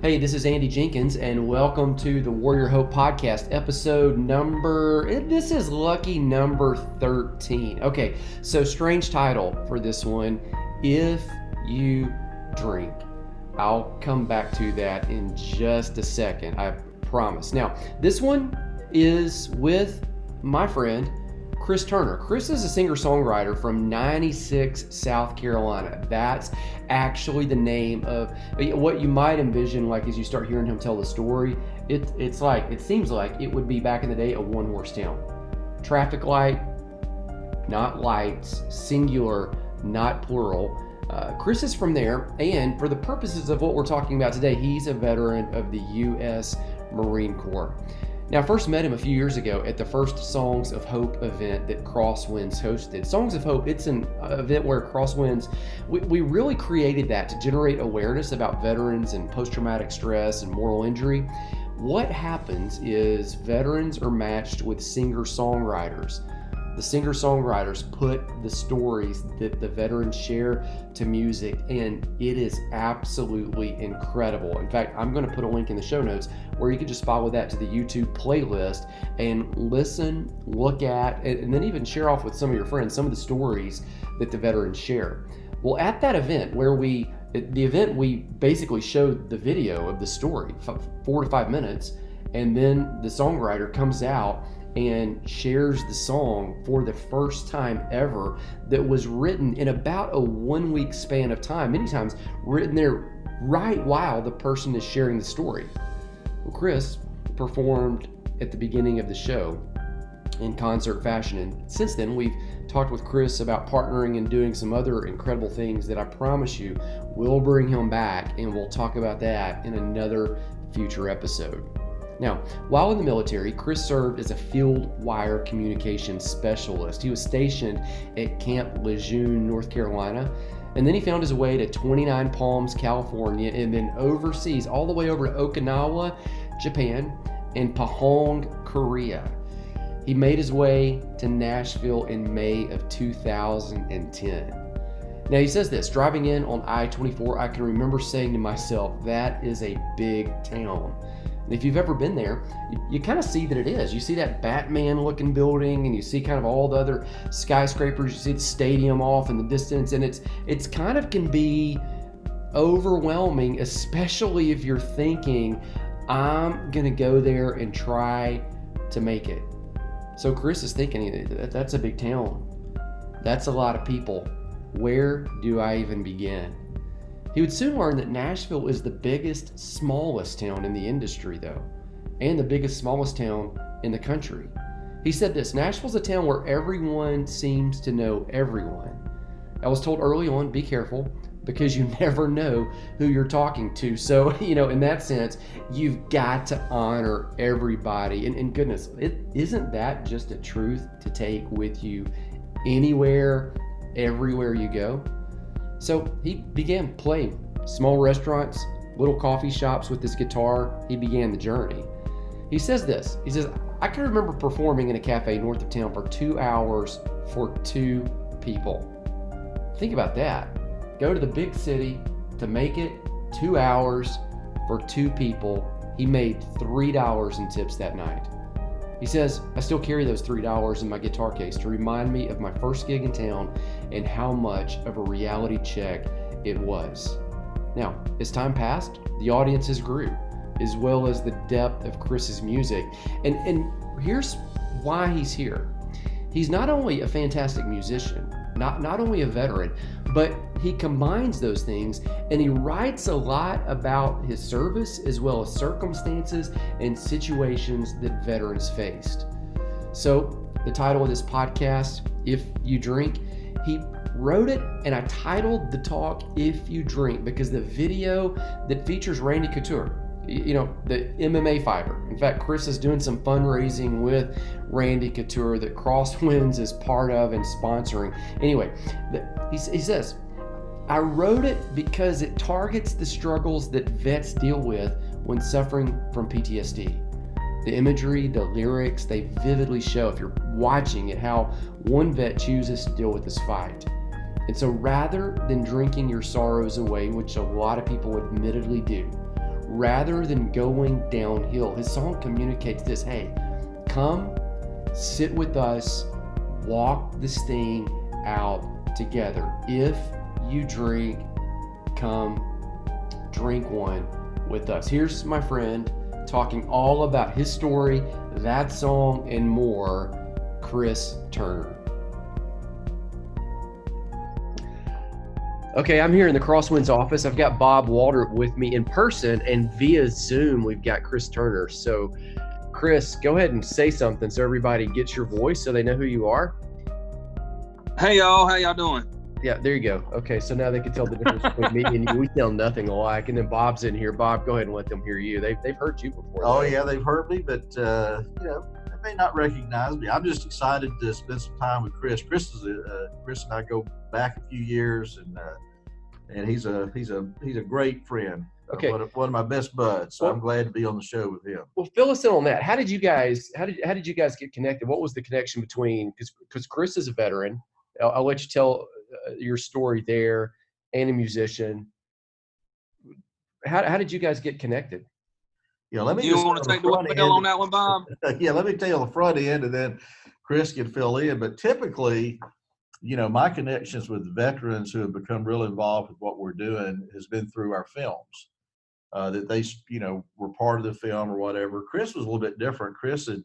Hey, this is Andy Jenkins, and welcome to the Warrior Hope Podcast, this is lucky number 13. Okay, so strange title for this one, If You Drink. I'll come back to that in just a second, I promise. Now, this one is with my friend, Chris Turner. Chris is a singer-songwriter from 96, South Carolina. That's actually the name of what you might envision, like as you start hearing him tell the story. It seems like it would be back in the day a one-horse town. Traffic light, not lights, singular, not plural. Chris is from there, and for the purposes of what we're talking about today, he's a veteran of the U.S. Marine Corps. Now, I first met him a few years ago at the first Songs of Hope event that Crosswinds hosted. Songs of Hope, it's an event where Crosswinds, we really created that to generate awareness about veterans and post-traumatic stress and moral injury. What happens is veterans are matched with singer-songwriters. The singer-songwriters put the stories that the veterans share to music, and it is absolutely incredible. In fact, I'm going to put a link in the show notes where you can just follow that to the YouTube playlist and listen, look at, and then even share off with some of your friends some of the stories that the veterans share. Well, at that event we basically showed the video of the story, 4 to 5 minutes, and then the songwriter comes out and shares the song for the first time ever that was written in about a 1 week span of time, many times written there right while the person is sharing the story. Well, Chris performed at the beginning of the show in concert fashion, and since then we've talked with Chris about partnering and doing some other incredible things that I promise you will bring him back, and we'll talk about that in another future episode. Now, while in the military, Chris served as a field wire communications specialist. He was stationed at Camp Lejeune, North Carolina, and then he found his way to 29 Palms, California, and then overseas, all the way over to Okinawa, Japan, and Pahong, Korea. He made his way to Nashville in May of 2010. Now, he says this, driving in on I-24, I can remember saying to myself, that is a big town. And if you've ever been there, you kind of see that it is. You see that Batman-looking building, and you see kind of all the other skyscrapers. You see the stadium off in the distance, and it's kind of can be overwhelming, especially if you're thinking, I'm gonna go there and try to make it. So Chris is thinking, that's a big town. That's a lot of people. Where do I even begin? He would soon learn that Nashville is the biggest, smallest town in the industry, though, and the biggest, smallest town in the country. He said this, Nashville's a town where everyone seems to know everyone. I was told early on, be careful, because you never know who you're talking to. So, in that sense, you've got to honor everybody. And goodness, isn't that just a truth to take with you anywhere, everywhere you go? So he began playing small restaurants, little coffee shops with his guitar. He began the journey. He says this, I can remember performing in a cafe north of town for 2 hours for 2 people. Think about that. Go to the big city to make it 2 hours for 2 people. He made $3 in tips that night. He says, I still carry those $3 in my guitar case to remind me of my first gig in town and how much of a reality check it was. Now, as time passed, the audiences grew, as well as the depth of Chris's music. And here's why he's here. He's not only a fantastic musician, not only a veteran, but he combines those things, and he writes a lot about his service as well as circumstances and situations that veterans faced. So the title of this podcast, If You Drink, he wrote it, and I titled the talk If You Drink because the video that features Randy Couture, the MMA fighter. In fact, Chris is doing some fundraising with Randy Couture that Crosswinds is part of and sponsoring. Anyway, he says, I wrote it because it targets the struggles that vets deal with when suffering from PTSD. The imagery, the lyrics, they vividly show, if you're watching it, how one vet chooses to deal with this fight. And so rather than drinking your sorrows away, which a lot of people admittedly do, rather than going downhill. His song communicates this: hey, come sit with us, walk this thing out together. If you drink, come drink one with us. Here's my friend talking all about his story, that song, and more, Chris Turner. Okay, I'm here in the Crosswinds office. I've got Bob Walter with me in person, and via Zoom, we've got Chris Turner. So, Chris, go ahead and say something so everybody gets your voice so they know who you are. Hey, y'all. How y'all doing? Yeah, there you go. Okay, so now they can tell the difference between me and you. We sound nothing alike. And then Bob's in here. Bob, go ahead and let them hear you. They've heard you before. Oh, yeah, they've heard me, but, they may not recognize me. I'm just excited to spend some time with Chris. Chris and I go back a few years, and he's a great friend. Okay, one of my best buds. So I'm glad to be on the show with him. Well, fill us in on that. How did you guys get connected? What was the connection between? Because Chris is a veteran. I'll let you tell your story there, and a musician. How did you guys get connected? Yeah, let me. You want to take the wheel on that one, Bob? Yeah, let me tell the front end, and then Chris can fill in. But typically, my connections with veterans who have become real involved with what we're doing has been through our films. That they, were part of the film or whatever. Chris was a little bit different. Chris had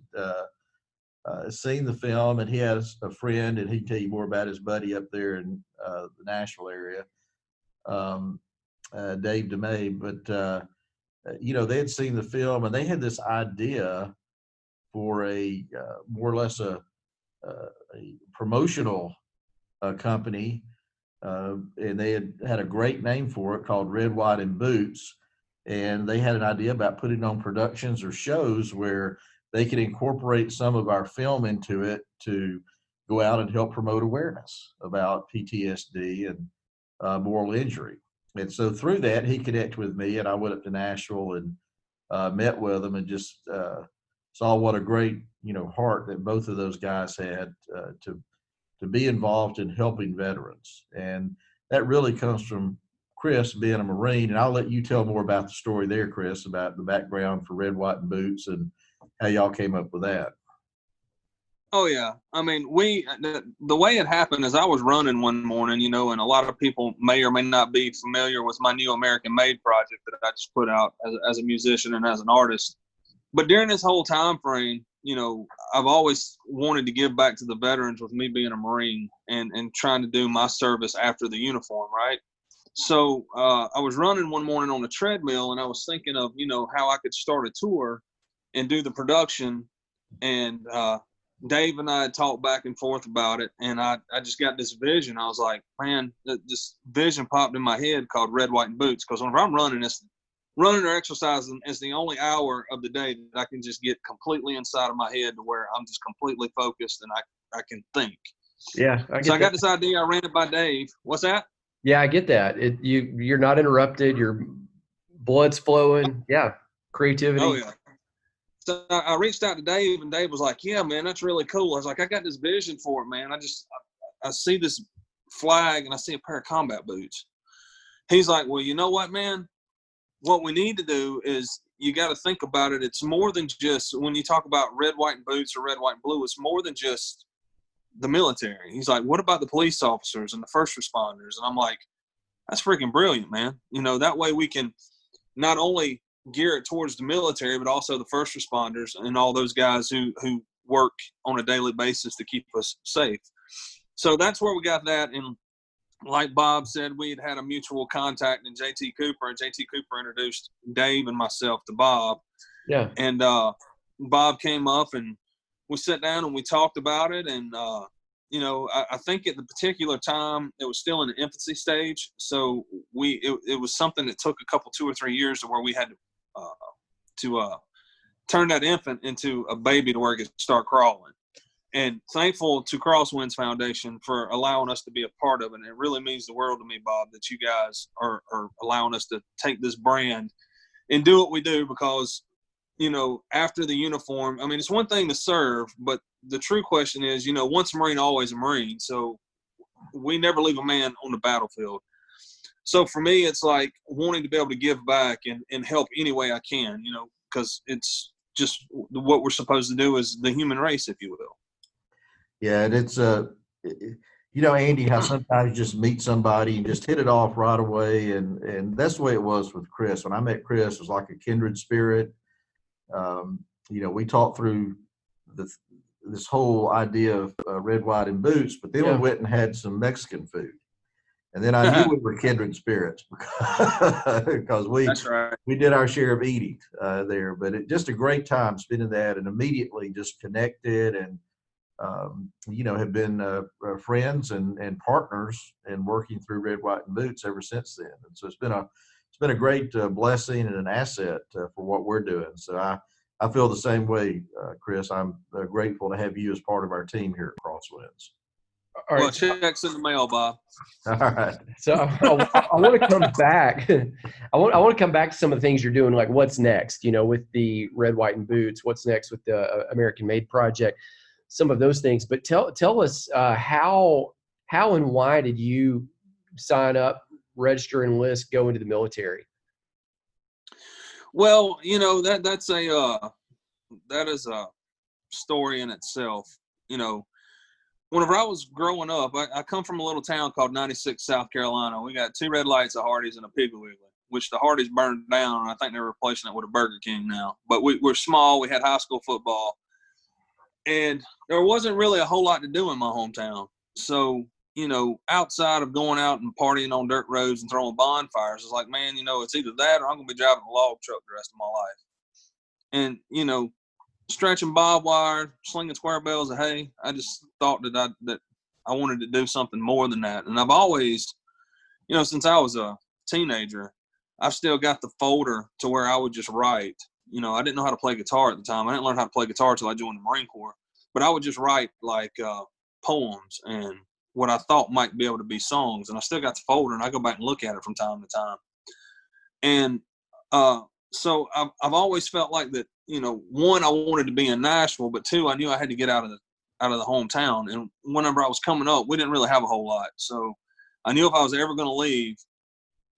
seen the film, and he has a friend, and he'd tell you more about his buddy up there in the Nashville area, Dave DeMay. But they had seen the film, and they had this idea for a more or less a promotional company, and they had a great name for it called Red, White, and Boots. And they had an idea about putting on productions or shows where they could incorporate some of our film into it to go out and help promote awareness about PTSD and moral injury. And so through that, he connected with me, and I went up to Nashville and met with him, and just saw what a great, heart that both of those guys had to be involved in helping veterans. And that really comes from Chris being a Marine, and I'll let you tell more about the story there, Chris, about the background for Red, White, and Boots and how y'all came up with that. Oh, yeah. I mean, the way it happened is I was running one morning, and a lot of people may or may not be familiar with my new American Made project that I just put out as a musician and as an artist. But during this whole time frame, I've always wanted to give back to the veterans with me being a Marine and trying to do my service after the uniform, right? So I was running one morning on the treadmill, and I was thinking of, how I could start a tour and do the production. And Dave and I had talked back and forth about it, and I just got this vision. I was like, man, this vision popped in my head called Red, White, and Boots, because whenever I'm running or exercising is the only hour of the day that I can just get completely inside of my head to where I'm just completely focused and I can think. Yeah. I got this idea. I ran it by Dave. What's that? Yeah, I get that. You're not interrupted. Your blood's flowing. Yeah, creativity. Oh, yeah. So I reached out to Dave, and Dave was like, yeah, man, that's really cool. I was like, I got this vision for it, man. I see this flag, and I see a pair of combat boots. He's like, well, you know what, man? What we need to do is you got to think about it. It's more than just, when you talk about red, white, and boots or red, white, and blue, it's more than just the military. He's like, what about the police officers and the first responders? And I'm like, that's freaking brilliant, man. That way we can not only gear it towards the military, but also the first responders and all those guys who work on a daily basis to keep us safe. So that's where we got that. And like Bob said, we had a mutual contact in JT Cooper, and JT Cooper introduced Dave and myself to Bob. Yeah. And Bob came up, and we sat down and we talked about it. And, I think at the particular time it was still in the infancy stage. So it was something that took a couple, 2 or 3 years to where we had to turn that infant into a baby to where it could start crawling. And thankful to Crosswinds Foundation for allowing us to be a part of it. And it really means the world to me, Bob, that you guys are allowing us to take this brand and do what we do, because, after the uniform, I mean, it's one thing to serve, but the true question is, once a Marine, always a Marine. So we never leave a man on the battlefield. So for me, it's like wanting to be able to give back and help any way I can, because it's just what we're supposed to do as the human race, if you will. Yeah, and it's Andy, how sometimes you just meet somebody and just hit it off right away, and that's the way it was with Chris. When I met Chris, it was like a kindred spirit. We talked through this whole idea of red, white, and boots, but then we went and had some Mexican food. And then I knew we were kindred spirits because That's right. we did our share of eating there. But just a great time spending that, and immediately just connected, and have been friends and partners and working through Red, White, and Boots ever since then. And so it's been a great blessing and an asset for what we're doing. So I feel the same way, Chris. I'm grateful to have you as part of our team here at Crosswinds. All right. Well, check's in the mail, Bob. All right. So I want to come back. I want to come back to some of the things you're doing, like what's next, with the Red, White, and Boots, what's next with the American Made Project, some of those things. But tell us how and why did you sign up, register, enlist, go into the military? Well, that is a story in itself. Whenever I was growing up, I come from a little town called 96, South Carolina. We got 2 Red Lights, a Hardee's, and a Piggly Wiggly, which the Hardee's burned down, and I think they're replacing it with a Burger King now. But we're small. We had high school football, and there wasn't really a whole lot to do in my hometown. So, outside of going out and partying on dirt roads and throwing bonfires, it's like, man, it's either that or I'm going to be driving a log truck the rest of my life. And, stretching barbed wire, slinging square bales of hay. I just thought that I wanted to do something more than that. And I've always, since I was a teenager, I've still got the folder to where I would just write. I didn't know how to play guitar at the time. I didn't learn how to play guitar until I joined the Marine Corps. But I would just write like poems and what I thought might be able to be songs. And I still got the folder, and I go back and look at it from time to time. And so I've always felt like that. One, I wanted to be in Nashville, but 2, I knew I had to get out of the hometown. And whenever I was coming up, we didn't really have a whole lot. So I knew if I was ever going to leave,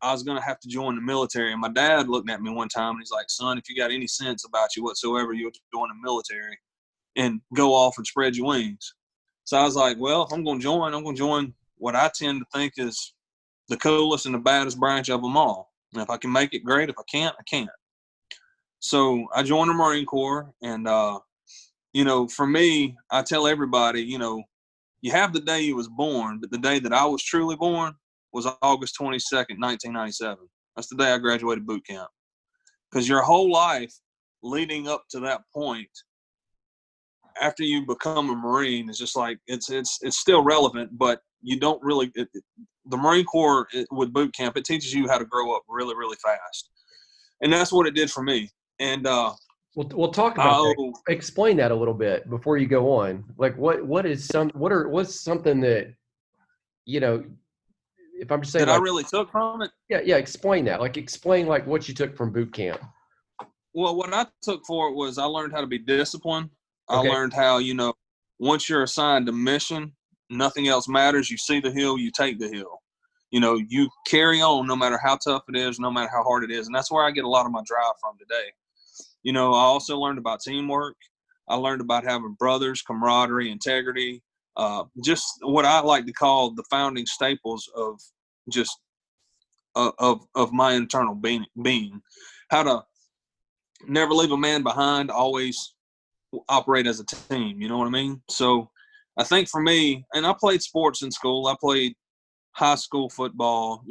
I was going to have to join the military. And my dad looked at me one time and he's like, son, if you got any sense about you whatsoever, you'll join the military and go off and spread your wings. So I was like, well, if I'm going to join, I'm going to join what I tend to think is the coolest and the baddest branch of them all. And if I can make it, great. If I can't, I can't. So I joined the Marine Corps, and, for me, I tell everybody, you have the day you was born, but the day that I was truly born was August 22nd, 1997. That's the day I graduated boot camp. Because your whole life leading up to that point, after you become a Marine, is just like, it's still relevant, but you don't really, the Marine Corps with boot camp, it teaches you how to grow up really, really fast. And that's what it did for me. And we'll talk about that. Explain that a little bit before you go on. Like what's something that, if I'm just saying that I really took from it. Yeah. Explain that. Explain what you took from boot camp. Well, what I took for it was I learned how to be disciplined. Okay. I learned how, once you're assigned a mission, nothing else matters. You see the hill, you take the hill. You carry on no matter how tough it is, no matter how hard it is. And that's where I get a lot of my drive from today. I also learned about teamwork. I learned about having brothers, camaraderie, integrity, just what I like to call the founding staples of just of my internal being. How to never leave a man behind, always operate as a team. You know what I mean? So I think for me, and I played sports in school. I played high school football,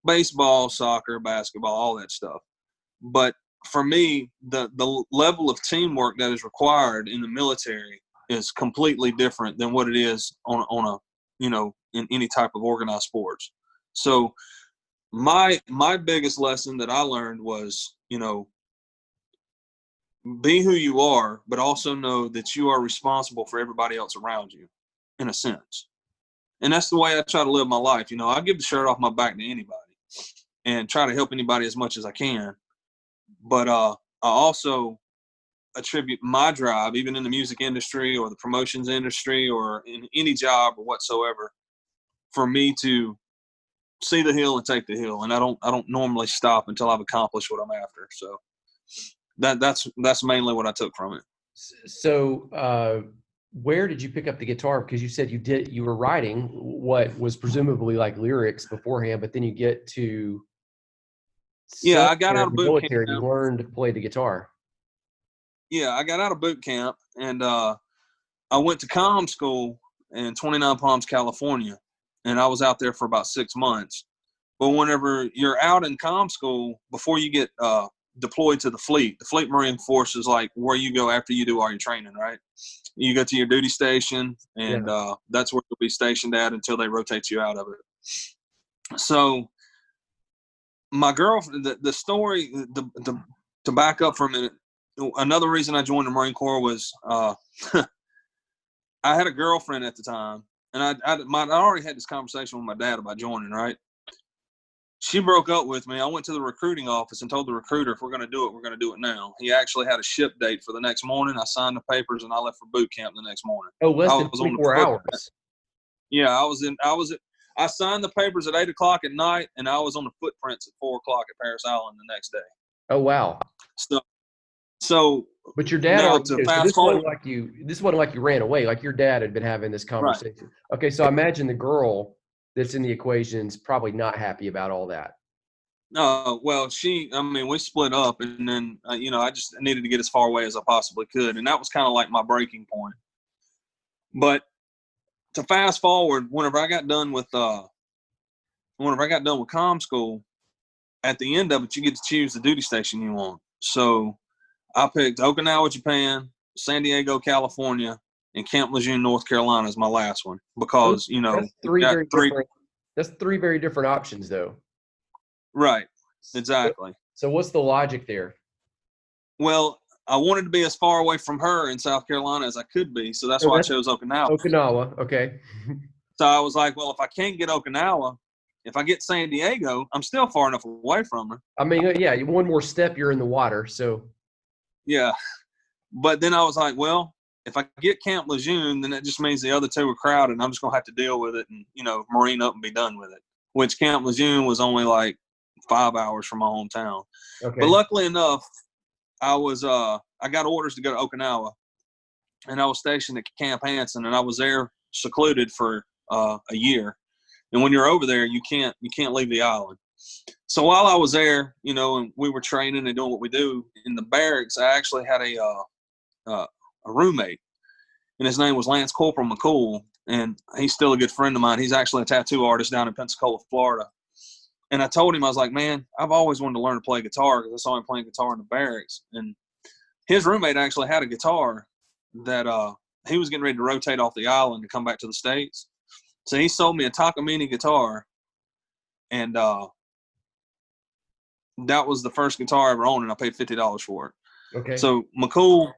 baseball, soccer, basketball, all that stuff. But for me, the level of teamwork that is required in the military is completely different than what it is on a in any type of organized sports. So my biggest lesson that I learned was, be who you are, but also know that you are responsible for everybody else around you, in a sense. And that's the way I try to live my life. I give the shirt off my back to anybody and try to help anybody as much as I can. But I also attribute my drive, even in the music industry or the promotions industry or in any job or whatsoever, for me to see the hill and take the hill, and I don't normally stop until I've accomplished what I'm after. So that's mainly what I took from it. So where did you pick up the guitar? Because you said you were writing what was presumably like lyrics beforehand, but then you get to I got out of the boot camp. military. You learned to play the guitar. Yeah, I got out of boot camp, and I went to comm school in 29 Palms, California, and I was out there for about 6 months. But whenever you're out in comm school, before you get deployed to the Fleet Marine Force is like where you go after you do all your training, right? You go to your duty station, and that's where you'll be stationed at until they rotate you out of it. So my girlfriend, the story, to back up for a minute, another reason I joined the Marine Corps was I had a girlfriend at the time, and I already had this conversation with my dad about joining, right? She broke up with me. I went to the recruiting office and told the recruiter, if we're going to do it, we're going to do it now. He actually had a ship date for the next morning. I signed the papers, and I left for boot camp the next morning. Oh, less than 24 hours. Yeah, I signed the papers at 8 o'clock at night, and I was on the footprints at 4 o'clock at Parris Island the next day. Oh, wow. So but your dad now already, so this wasn't like you ran away. Like your dad had been having this conversation. Right. Okay, so I imagine the girl that's in the equation's probably not happy about all that. Well, we split up, and then, I just needed to get as far away as I possibly could. And that was kind of like my breaking point. But to fast forward, whenever I got done with comm school, at the end of it, you get to choose the duty station you want. So I picked Okinawa, Japan, San Diego, California, and Camp Lejeune, North Carolina is my last one because, that's three very different options though. Right. Exactly. So what's the logic there? Well, I wanted to be as far away from her in South Carolina as I could be. So that's why I chose Okinawa. Okinawa. Okay. So I was like, well, if I can't get Okinawa, if I get San Diego, I'm still far enough away from her. I mean, yeah, one more step, you're in the water. So. Yeah. But then I was like, well, if I get Camp Lejeune, then that just means the other two are crowded, and I'm just going to have to deal with it and, marine up and be done with it, which Camp Lejeune was only like 5 hours from my hometown. Okay. But luckily enough, I got orders to go to Okinawa, and I was stationed at Camp Hansen, and I was there secluded for a year. And when you're over there, you can't leave the island. So while I was there, and we were training and doing what we do in the barracks, I actually had a roommate, and his name was Lance Corporal McCool, and he's still a good friend of mine. He's actually a tattoo artist down in Pensacola, Florida. And I told him, I was like, man, I've always wanted to learn to play guitar because I saw him playing guitar in the barracks. And his roommate actually had a guitar that he was getting ready to rotate off the island to come back to the States. So he sold me a Takamine guitar, and that was the first guitar I ever owned, and I paid $50 for it. Okay. So McCool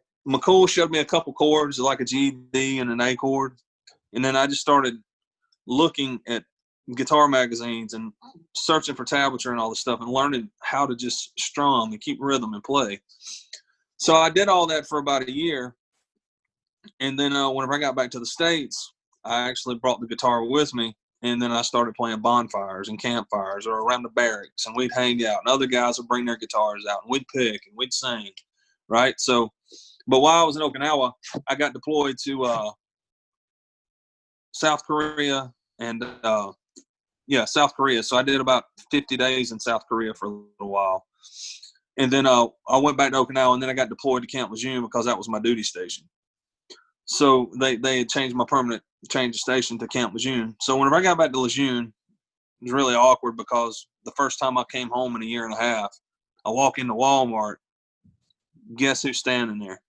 showed me a couple chords, like a G, D, and an A chord. And then I just started looking at guitar magazines and searching for tablature and all this stuff and learning how to just strum and keep rhythm and play. So I did all that for about a year. And then whenever I got back to the States, I actually brought the guitar with me. And then I started playing bonfires and campfires or around the barracks, and we'd hang out, and other guys would bring their guitars out, and we'd pick and we'd sing, right? So, but while I was in Okinawa, I got deployed to South Korea and South Korea. So I did about 50 days in South Korea for a little while. And then I went back to Okinawa, and then I got deployed to Camp Lejeune because that was my duty station. So they had changed my permanent change of station to Camp Lejeune. So whenever I got back to Lejeune, it was really awkward because the first time I came home in a year and a half, I walk into Walmart. Guess who's standing there?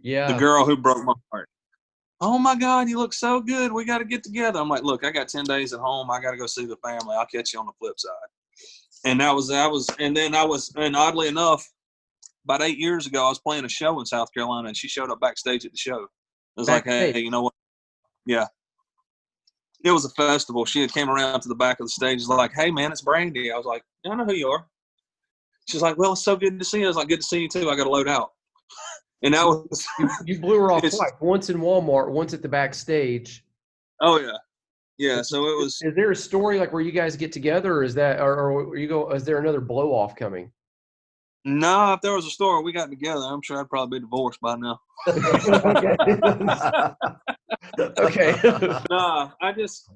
Yeah. The girl who broke my heart. Oh my God, you look so good. We got to get together. I'm like, look, I got 10 days at home. I got to go see the family. I'll catch you on the flip side. And and oddly enough, about 8 years ago, I was playing a show in South Carolina, and she showed up backstage at the show. I was like, hey, you know what? Yeah. It was a festival. She had came around to the back of the stage. Was like, hey, man, it's Brandy. I was like, yeah, I know who you are. She's like, well, it's so good to see you. I was like, good to see you too. I got to load out. And that was you blew her off twice. Once in Walmart, once at the backstage. Oh yeah. Yeah, so it was. Is there a story like where you guys get together, or is that, or you go? Is there another blow off coming? No, if there was a story we got together, I'm sure I'd probably be divorced by now. Okay. Okay. Nah, I just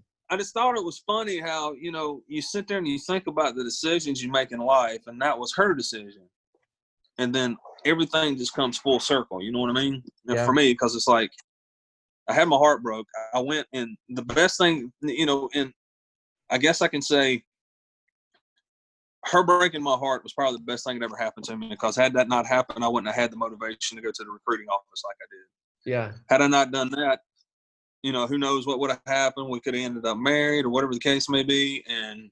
thought it was funny how, you sit there and you think about the decisions you make in life, and that was her decision. And then everything just comes full circle, you know what I mean? And Yeah. for me, because it's like, I had my heart broke. I went, and the best thing, and I guess I can say her breaking my heart was probably the best thing that ever happened to me, because had that not happened, I wouldn't have had the motivation to go to the recruiting office like I did. Yeah. Had I not done that, who knows what would have happened? We could have ended up married or whatever the case may be. And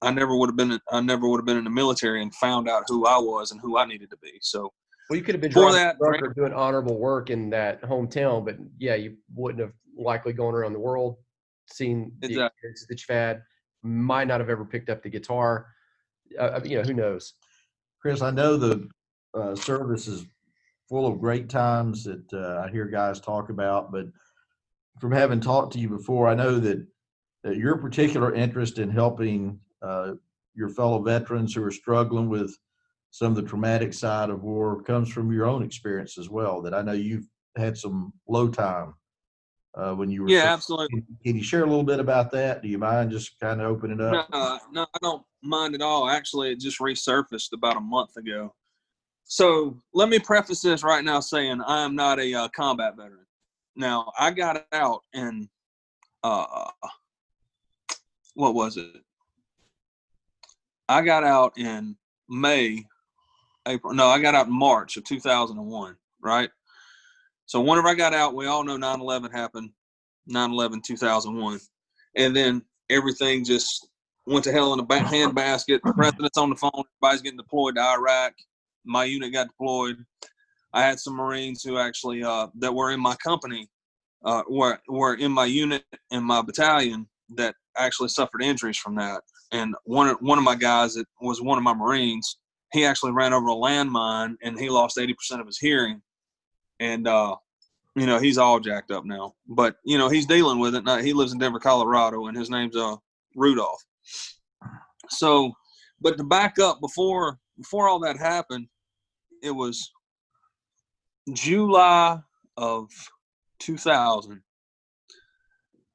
I never would have been in the military and found out who I was and who I needed to be. So, Well, you could have been for driving that, a truck or doing honorable work in that hometown, but yeah, you wouldn't have likely gone around the world, seen the exactly. experiences that you've had. Might not have ever picked up the guitar. Who knows? Chris, I know the service is full of great times that I hear guys talk about, but from having talked to you before, I know that your particular interest in helping your fellow veterans who are struggling with some of the traumatic side of war comes from your own experience as well. That I know you've had some low time when you were. Yeah, absolutely. Can you share a little bit about that? Do you mind just kind of opening up? No, I don't mind at all. Actually, it just resurfaced about a month ago. So let me preface this right now saying I am not a combat veteran. Now, I got out in, what was it? I got out in April. No, I got out in March of 2001, right? So whenever I got out, we all know 9/11 happened, 9/11/2001. And then everything just went to hell in a handbasket. The president's on the phone. Everybody's getting deployed to Iraq. My unit got deployed. I had some Marines who actually that were in my company, were in my unit and my battalion, that actually suffered injuries from that. And one of my guys that was one of my Marines, he actually ran over a landmine and he lost 80% of his hearing. And he's all jacked up now. But he's dealing with it now. He lives in Denver, Colorado, and his name's Rudolph. So, but to back up, before all that happened, it was July of 2000.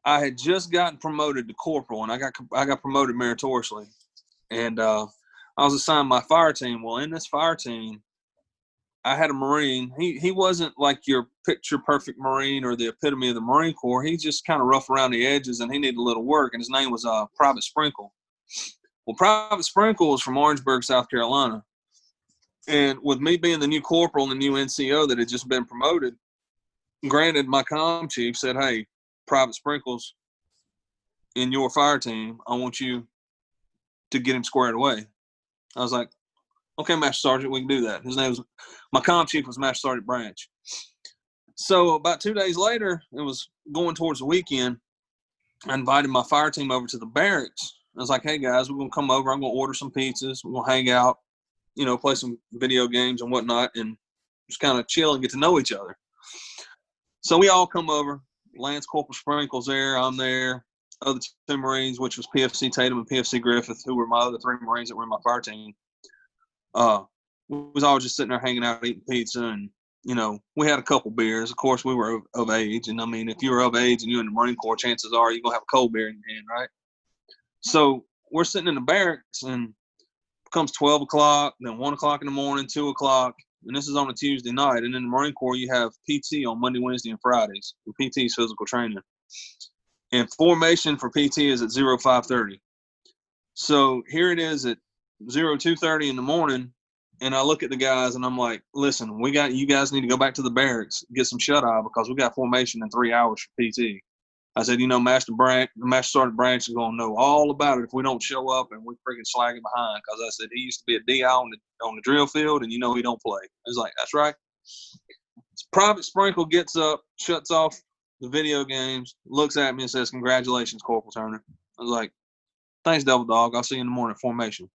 I had just gotten promoted to corporal, and I got promoted meritoriously, and I was assigned my fire team. Well, in this fire team, I had a Marine. He wasn't like your picture perfect Marine or the epitome of the Marine Corps. He just kind of rough around the edges, and he needed a little work. And his name was Private Sprinkle. Well, Private Sprinkle was from Orangeburg, South Carolina, and with me being the new corporal and the new NCO that had just been promoted, granted, my comm chief said, "Hey, Private Sprinkle's in your fire team. I want you to get him squared away." I was like, "Okay, Master Sergeant, we can do that." My comm chief was Master Sergeant Branch. So about 2 days later, it was going towards the weekend. I invited my fire team over to the barracks. I was like, "Hey guys, we're gonna come over. I'm gonna order some pizzas. We're gonna hang out, play some video games and whatnot, and just kind of chill and get to know each other." So we all come over. Lance Corporal Sprinkle's there. I'm there. Other two Marines, which was PFC Tatum and PFC Griffith, who were my other three Marines that were in my fire team. We was all just sitting there hanging out, eating pizza, and we had a couple beers. Of course, we were of age, and I mean, if you were of age and you're in the Marine Corps, chances are you're gonna have a cold beer in your hand, right? So we're sitting in the barracks, and it comes 12 o'clock, then 1 o'clock in the morning, 2 o'clock, and this is on a Tuesday night. And in the Marine Corps, you have PT on Monday, Wednesday, and Fridays. And PT is physical training, and formation for PT is at 05:30. So here it is at 02:30 in the morning. And I look at the guys and I'm like, "Listen, you guys need to go back to the barracks, get some shut-eye, because we got formation in 3 hours for PT." I said, Master Sergeant Branch is going to know all about it if we don't show up and we freaking slag him behind. Because I said, he used to be a DI on the drill field, and he don't play. I was like, "That's right." Private Sprinkle gets up, shuts off the video games, looks at me and says, "Congratulations, Corporal Turner." I was like, "Thanks, Devil Dog. I'll see you in the morning at formation."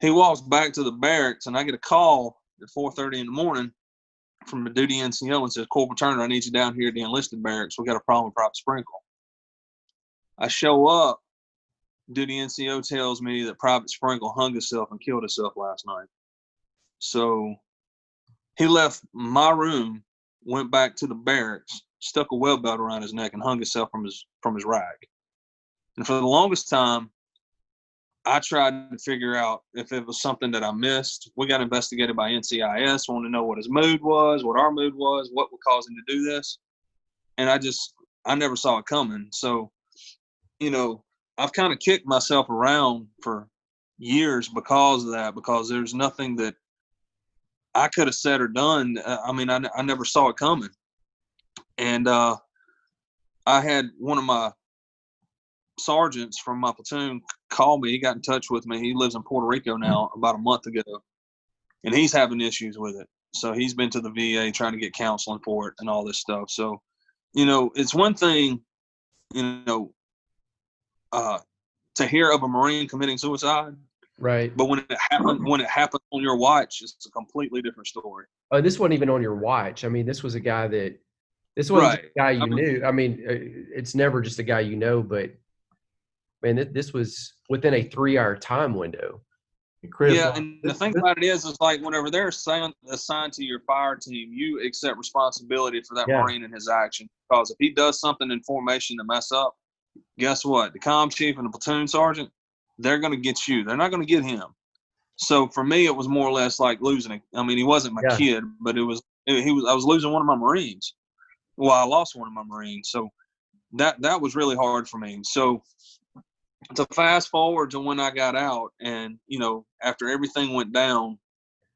He walks back to the barracks, and I get a call at 4:30 in the morning from the duty NCO and says, "Corporal Turner, I need you down here at the enlisted barracks. We got a problem with Private Sprinkle." I show up, duty NCO tells me that Private Sprinkle hung himself and killed himself last night. So he left my room, went back to the barracks, stuck a weld belt around his neck, and hung himself from his rack. And for the longest time, I tried to figure out if it was something that I missed. We got investigated by NCIS, wanted to know what his mood was, what our mood was, what would cause him to do this. And I never saw it coming. So, I've kind of kicked myself around for years because of that, because there's nothing that I could have said or done. I never saw it coming. And I had one of my sergeants from my platoon call me. He got in touch with me. He lives in Puerto Rico now, about a month ago, and he's having issues with it. So he's been to the VA trying to get counseling for it and all this stuff. So, it's one thing, to hear of a Marine committing suicide, Right. but when it happened on your watch, it's a completely different story. This wasn't even on your watch. I mean, this was a guy this wasn't just a guy you knew. I mean, it's never just a guy you know, but man, this was within a 3-hour time window. Chris, yeah, and the thing about it is like whenever they're assigned to your fire team, you accept responsibility for that Marine and his action. Because if he does something in formation to mess up, guess what? The comm chief and the platoon sergeant, they're going to get you. They're not going to get him. So for me, it was more or less like losing it. I mean, he wasn't my kid, but I was losing one of my Marines. Well, I lost one of my Marines. So that was really hard for me. So to fast forward to when I got out, and, after everything went down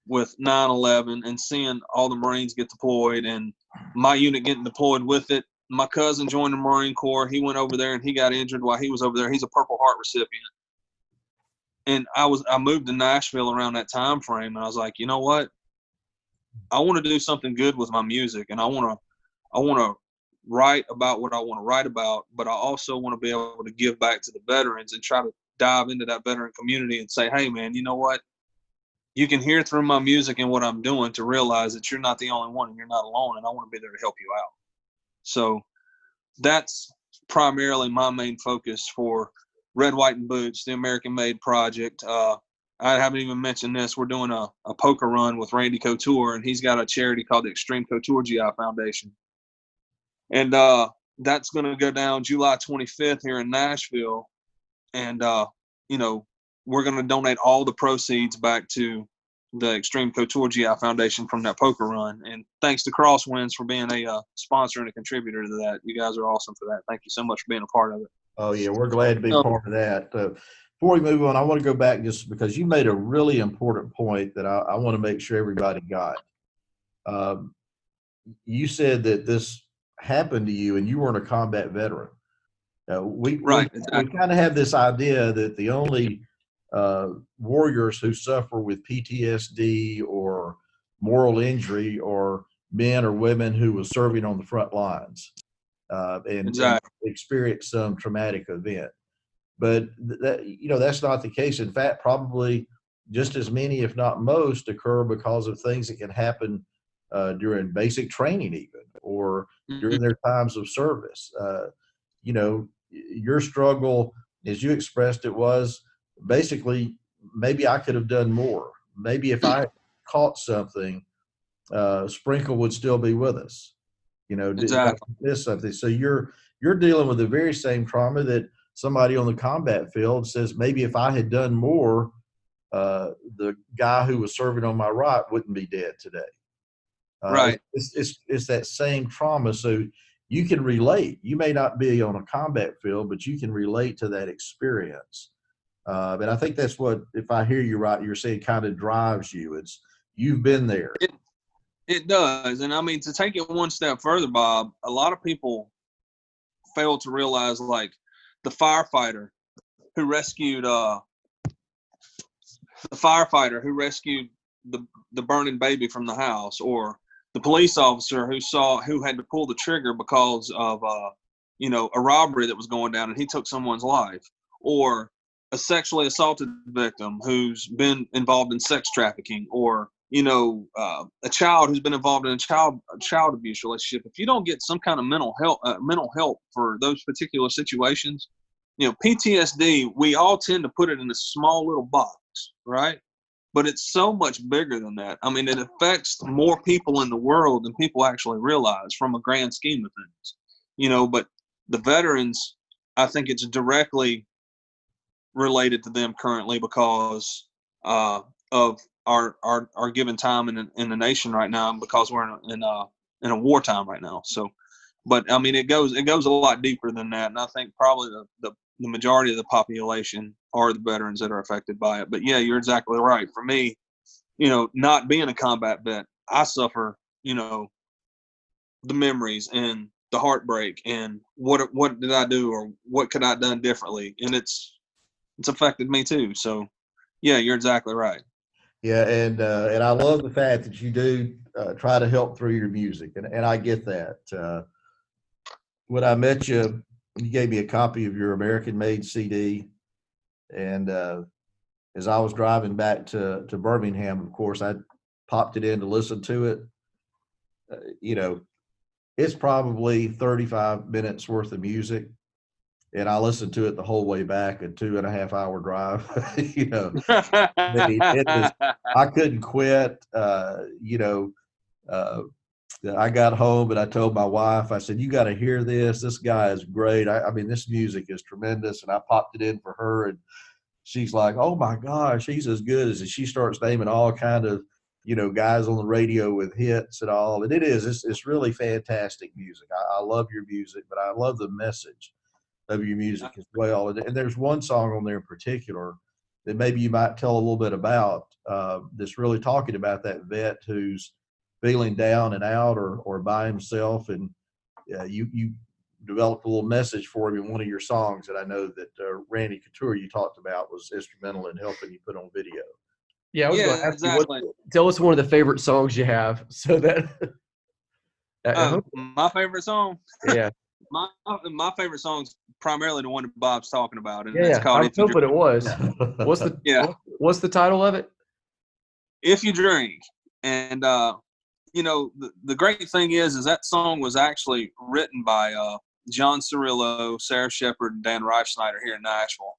with 9/11 and seeing all the Marines get deployed and my unit getting deployed with it, my cousin joined the Marine Corps. He went over there and he got injured while he was over there. He's a Purple Heart recipient. And I moved to Nashville around that time frame, and I was like, you know what? I want to do something good with my music, and I want to write about what I want to write about, but I also want to be able to give back to the veterans and try to dive into that veteran community and say, hey man, you know what? You can hear through my music and what I'm doing to realize that you're not the only one and you're not alone, and I want to be there to help you out. So that's primarily my main focus for Red, White, and Boots, the American-made project. I haven't even mentioned this. We're doing a poker run with Randy Couture, and he's got a charity called the Extreme Couture GI Foundation. And that's going to go down July 25th here in Nashville. And, we're going to donate all the proceeds back to the Extreme Couture GI Foundation from that poker run. And thanks to Crosswinds for being a sponsor and a contributor to that. You guys are awesome for that. Thank you so much for being a part of it. Oh, yeah, we're glad to be part of that. Before we move on, I want to go back just because you made a really important point that I want to make sure everybody got. You said that this happened to you and you weren't a combat veteran. We kind of have this idea that the only warriors who suffer with PTSD or moral injury are men or women who were serving on the front lines. And experience some traumatic event. But that's not the case. In fact, probably just as many, if not most, occur because of things that can happen during basic training even, or during their times of service. Your struggle, as you expressed it, was basically, maybe I could have done more. Maybe if I caught something, Sprinkle would still be with us. Miss something. So you're dealing with the very same trauma that somebody on the combat field says, maybe if I had done more, the guy who was serving on my right wouldn't be dead today. Right. It's that same trauma. So you can relate. You may not be on a combat field, but you can relate to that experience. And I think that's what, if I hear you right, you're saying kind of drives you. It's you've been there. It does. And I mean, to take it one step further, Bob, a lot of people fail to realize, like, the firefighter who rescued the burning baby from the house, or the police officer who had to pull the trigger because of a robbery that was going down and he took someone's life, or a sexually assaulted victim who's been involved in sex trafficking, or a child who's been involved in a child abuse relationship. If you don't get some kind of mental help for those particular situations, PTSD, we all tend to put it in a small little box, right? But it's so much bigger than that. I mean, it affects more people in the world than people actually realize from a grand scheme of things, but the veterans, I think it's directly related to them currently because of our given time in the nation right now, because we're in a wartime right now. So, but I mean, it goes a lot deeper than that, and I think probably the majority of the population are the veterans that are affected by it. But yeah, you're exactly right. For me, not being a combat vet, I suffer, the memories and the heartbreak and what did I do or what could I have done differently, and it's affected me too. So yeah, you're exactly right. Yeah, and I love the fact that you do try to help through your music, and I get that. When I met you, you gave me a copy of your American Made CD, and as I was driving back to Birmingham, of course, I popped it in to listen to it. It's probably 35 minutes worth of music, and I listened to it the whole way back, a 2.5 hour drive. I mean, I couldn't quit. I got home and I told my wife, I said, you got to hear this. This guy is great. I mean, this music is tremendous. And I popped it in for her, and she's like, oh my gosh, he's as good as, and she starts naming all kind of, guys on the radio with hits and all. And it's really fantastic music. I love your music, but I love the message of your music as well. And there's one song on there in particular that maybe you might tell a little bit about, that's really talking about that vet who's feeling down and out or by himself. And you developed a little message for him in one of your songs that I know that Randy Couture you talked about was instrumental in helping you put on video. Yeah, I was going to ask exactly. you, tell us one of the favorite songs you have, so that. My favorite song. Yeah. My favorite song's primarily the one that Bob's talking about, and Yeah, it's called I was hoping it was. What's the title of it? If You Drink. And the great thing is that song was actually written by John Cirillo, Sarah Shepard, and Dan Reifsnyder here in Nashville.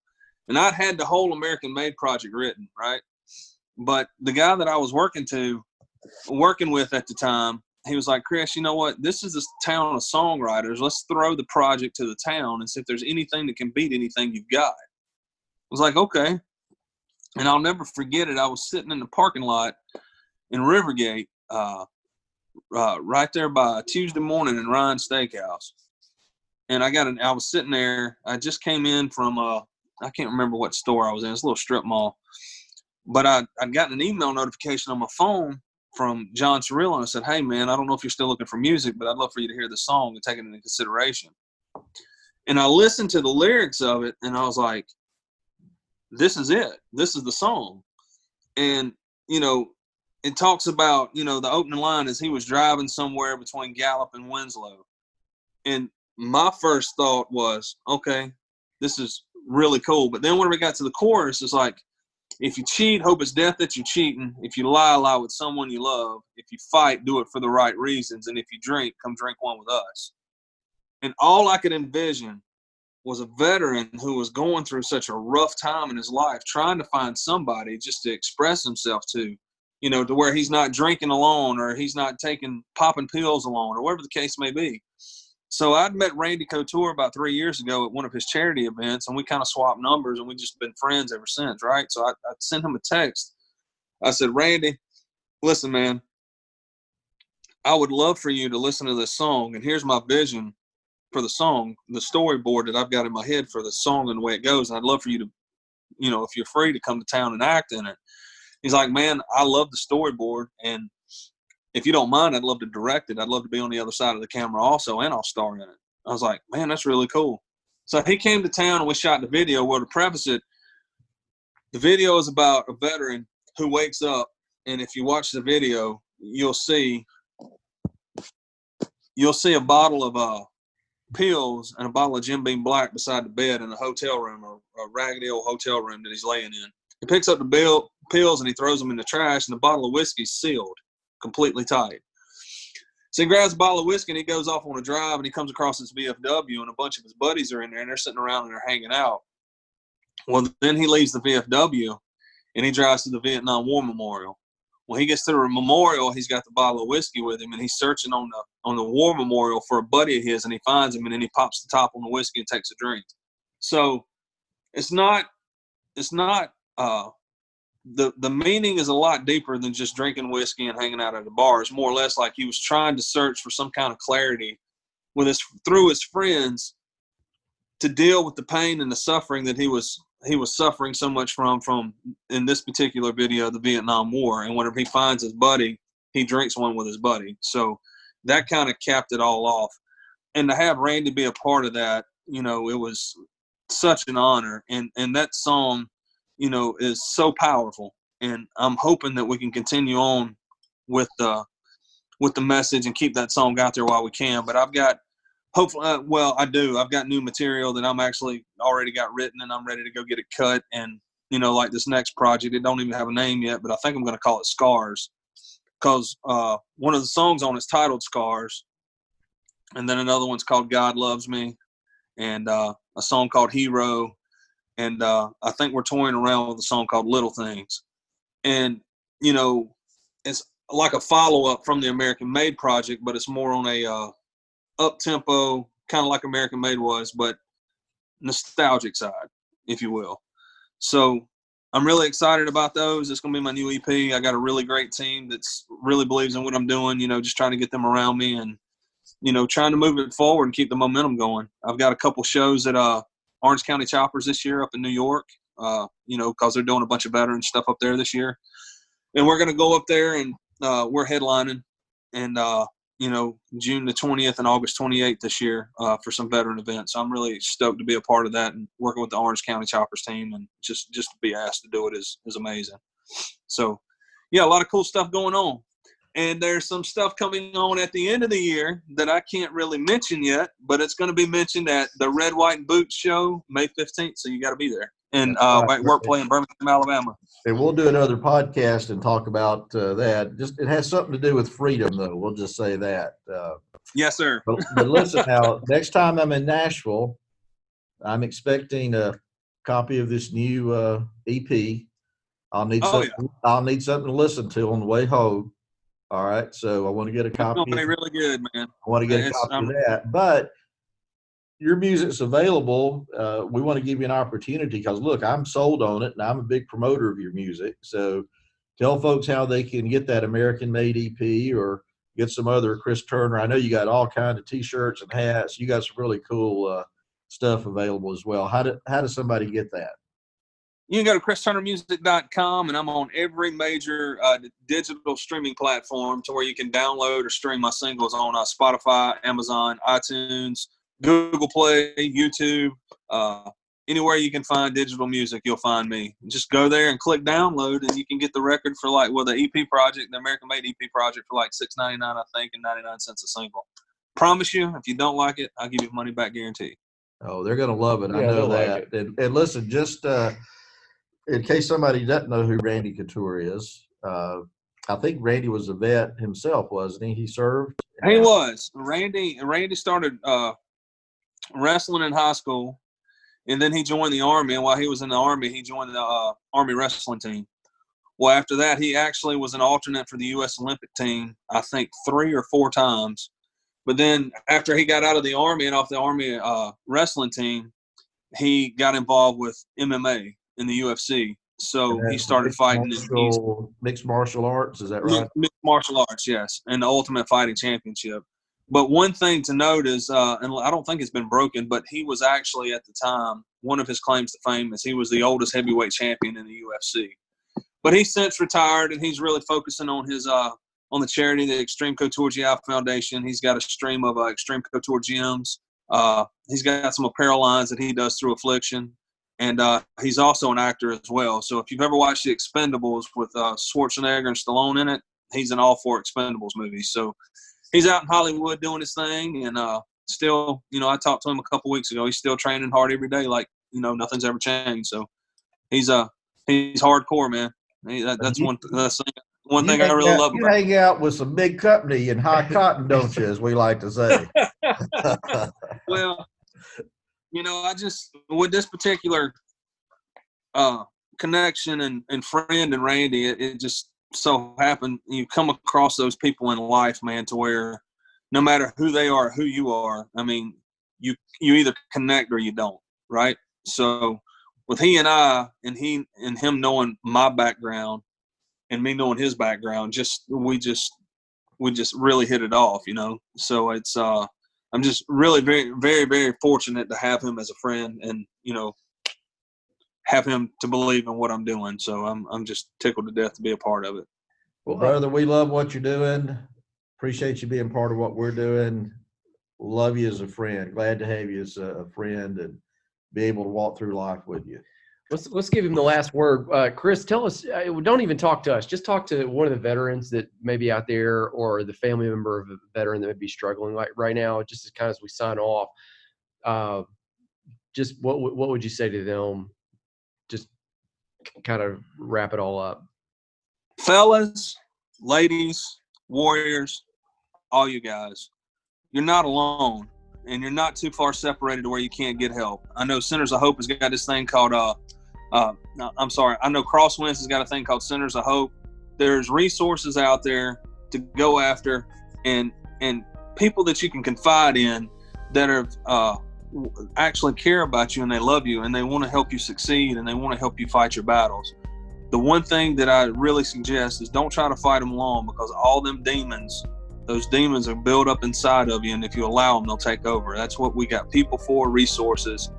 And I'd had the whole American Made project written, right? But the guy that I was working with at the time, he was like, Chris, you know what? This is a town of songwriters. Let's throw the project to the town and see if there's anything that can beat anything you've got. I was like, okay. And I'll never forget it. I was sitting in the parking lot in Rivergate, right there by Tuesday Morning in Ryan's Steakhouse. And I was sitting there. I just came in from, I can't remember what store I was in. It's a little strip mall. But I'd gotten an email notification on my phone from John Cirillo, and I said, hey, man, I don't know if you're still looking for music, but I'd love for you to hear the song and take it into consideration. And I listened to the lyrics of it, and I was like, this is it. This is the song. And, it talks about, the opening line is he was driving somewhere between Gallup and Winslow. And my first thought was, okay, this is really cool. But then when we got to the chorus, it's like, if you cheat, hope it's death that you're cheating. If you lie with someone you love. If you fight, do it for the right reasons. And if you drink, come drink one with us. And all I could envision was a veteran who was going through such a rough time in his life, trying to find somebody just to express himself to where he's not drinking alone, or he's not popping pills alone, or whatever the case may be. So I'd met Randy Couture about 3 years ago at one of his charity events, and we kind of swapped numbers, and we've just been friends ever since, right? So I sent him a text. I said, Randy, listen, man, I would love for you to listen to this song, and here's my vision for the song, the storyboard that I've got in my head for the song and the way it goes, and I'd love for you to, if you're free, to come to town and act in it. He's like, man, I love the storyboard, and if you don't mind, I'd love to direct it. I'd love to be on the other side of the camera also, and I'll star in it. I was like, man, that's really cool. So he came to town, and we shot the video. Well, to preface it, the video is about a veteran who wakes up, and if you watch the video, you'll see a bottle of pills and a bottle of Jim Beam Black beside the bed in a hotel room, or a raggedy old hotel room that he's laying in. He picks up the pills, and he throws them in the trash, and the bottle of whiskey's sealed completely tight. So he grabs a bottle of whiskey and he goes off on a drive, and he comes across this VFW, and a bunch of his buddies are in there, and they're sitting around and they're hanging out. Well, then he leaves the VFW and he drives to the Vietnam War Memorial. When he gets to the memorial, he's got the bottle of whiskey with him, and he's searching on the war memorial for a buddy of his, and he finds him, and then he pops the top on the whiskey and takes a drink. So it's not the meaning is a lot deeper than just drinking whiskey and hanging out at a bar. It's more or less like he was trying to search for some kind of clarity through his friends to deal with the pain and the suffering that he was suffering so much from in this particular video, the Vietnam War. And whenever he finds his buddy, he drinks one with his buddy. So that kind of capped it all off. And to have Randy be a part of that, it was such an honor. And that song, is so powerful. And I'm hoping that we can continue on with the message and keep that song out there while we can. But I've got hopefully, I've got new material that I'm actually already got written, and I'm ready to go get it cut. And, like this next project, it don't even have a name yet, but I think I'm going to call it Scars, because one of the songs on it's titled Scars. And then another one's called God Loves Me, and a song called Hero. And I think we're toying around with a song called Little Things. And, it's like a follow-up from the American Made project, but it's more on a up-tempo, kind of like American Made was, but nostalgic side, if you will. So I'm really excited about those. It's going to be my new EP. I got a really great team that's really believes in what I'm doing, just trying to get them around me and, trying to move it forward and keep the momentum going. I've got a couple shows at Orange County Choppers this year up in New York, because they're doing a bunch of veteran stuff up there this year. And we're going to go up there, and we're headlining, and June the 20th and August 28th this year for some veteran events. So I'm really stoked to be a part of that, and working with the Orange County Choppers team, and just to be asked to do it is amazing. So, yeah, a lot of cool stuff going on. And there's some stuff coming on at the end of the year that I can't really mention yet, but it's going to be mentioned at the Red, White, and Boots show May 15th, so you got to be there. And Workplay in Birmingham, Alabama. And we'll do another podcast and talk about that. It has something to do with freedom, though. We'll just say that. Yes, sir. But listen now, next time I'm in Nashville, I'm expecting a copy of this new EP. I'll need something to listen to on the way home. All right, so I want to get a copy. It's going to be really good, man. I want to get a copy of that. But your music's available. We want to give you an opportunity because, look, I'm sold on it, and I'm a big promoter of your music. So tell folks how they can get that American-made EP or get some other Chris Turner. I know you got all kinds of T-shirts and hats. You got some really cool stuff available as well. How does somebody get that? You can go to christurnermusic.com, and I'm on every major digital streaming platform to where you can download or stream my singles on Spotify, Amazon, iTunes, Google Play, YouTube. Anywhere you can find digital music, you'll find me. Just go there and click download, and you can get the record for the EP project, the American Made EP project, for like $6.99, I think, and 99 cents a single. Promise you, if you don't like it, I'll give you money back guarantee. Oh, they're going to love it. I know that. Like and listen, just in case somebody doesn't know who Randy Couture is, I think Randy was a vet himself, wasn't he? He served. He was. Randy started wrestling in high school, and then he joined the Army. And while he was in the Army, he joined the Army wrestling team. Well, after that, he actually was an alternate for the U.S. Olympic team, I think 3 or 4 times. But then after he got out of the Army and off the Army wrestling team, he got involved with MMA in the UFC. So he started fighting mixed martial arts. Is that right? Mixed martial arts, yes, and the Ultimate Fighting Championship. But one thing to note is, and I don't think it's been broken, but he was actually at the time, one of his claims to fame is he was the oldest heavyweight champion in the UFC. But he's since retired, and he's really focusing on his on the charity, the Extreme Couture GI Foundation. He's got a stream of Extreme Couture gyms. He's got some apparel lines that he does through Affliction. And he's also an actor as well. So if you've ever watched The Expendables with Schwarzenegger and Stallone in it, he's in all 4 Expendables movies. So he's out in Hollywood doing his thing. And still, I talked to him a couple weeks ago. He's still training hard every day like, nothing's ever changed. So he's hardcore, man. That's one thing. one thing I really love you about hang out with some big company and high cotton, don't you, as we like to say. Well, I just, with this particular connection and friend and Randy, it just so happened you come across those people in life, man, to where no matter who they are, who you are, I mean, you either connect or you don't, right? So with he and I, and him knowing my background and me knowing his background, we just really hit it off, So it's I'm just really very, very, very fortunate to have him as a friend and, have him to believe in what I'm doing. So I'm just tickled to death to be a part of it. Well, brother, we love what you're doing. Appreciate you being part of what we're doing. Love you as a friend. Glad to have you as a friend and be able to walk through life with you. Let's give him the last word. Chris, tell us, don't even talk to us. Just talk to one of the veterans that may be out there or the family member of a veteran that may be struggling right now, just as kind of as we sign off. Just what would you say to them? Just kind of wrap it all up. Fellas, ladies, warriors, all you guys, you're not alone and you're not too far separated to where you can't get help. I know Centers of Hope has got this thing called I know Crosswinds has got a thing called Centers of Hope. There's resources out there to go after and people that you can confide in that are actually care about you and they love you and they want to help you succeed and they want to help you fight your battles. The one thing that I really suggest is don't try to fight them alone, because all them demons, those demons are built up inside of you, and if you allow them, they'll take over. That's what we got people for, resources,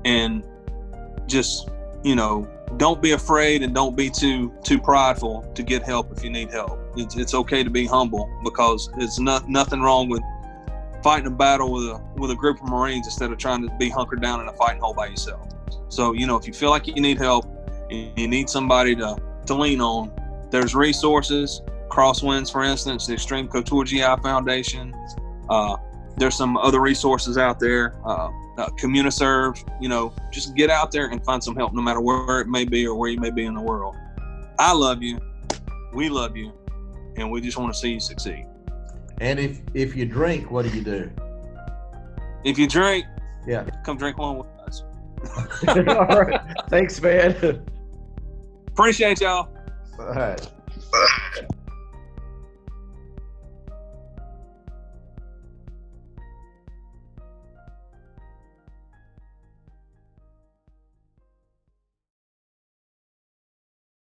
and just, don't be afraid and don't be too prideful to get help if you need help. It's okay to be humble, because it's nothing wrong with fighting a battle with a group of Marines instead of trying to be hunkered down in a fighting hole by yourself. So, if you feel like you need help and you need somebody to lean on, there's resources. Crosswinds, for instance, the Extreme Couture GI Foundation. There's some other resources out there. CommuniServe, just get out there and find some help no matter where it may be or where you may be in the world. I love you. We love you. And we just want to see you succeed. And if you drink, what do you do? If you drink, yeah, come drink one with us. All right. Thanks, man. Appreciate y'all. All right.